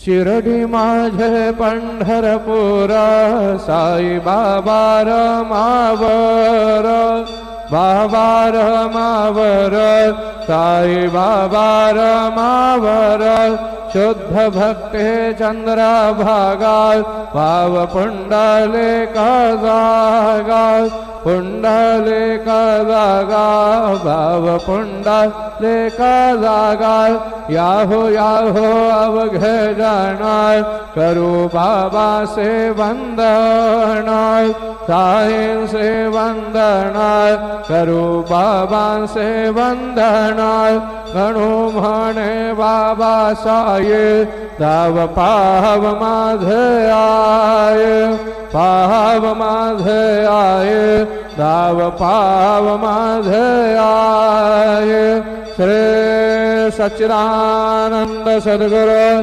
शिरडी माझे पंढरपूर साई बाबा रमावर बाबा रमावर साई बाबा रमावर शुद्ध भक्ते चंद्रभागा भाव पुंडलिका जागा पुंडलिका जागा भाव पुंडलिका जागा याहो याहो अवघे जाणार करू बाबा से वंदना साईं से वंदना करू बाबा से वंदना गणू म्हणे बाबा साई दाव पाव माझे आये पाव माझे आये दाव पाव माझे आये श्री सच्चिदानंद सद्गुरु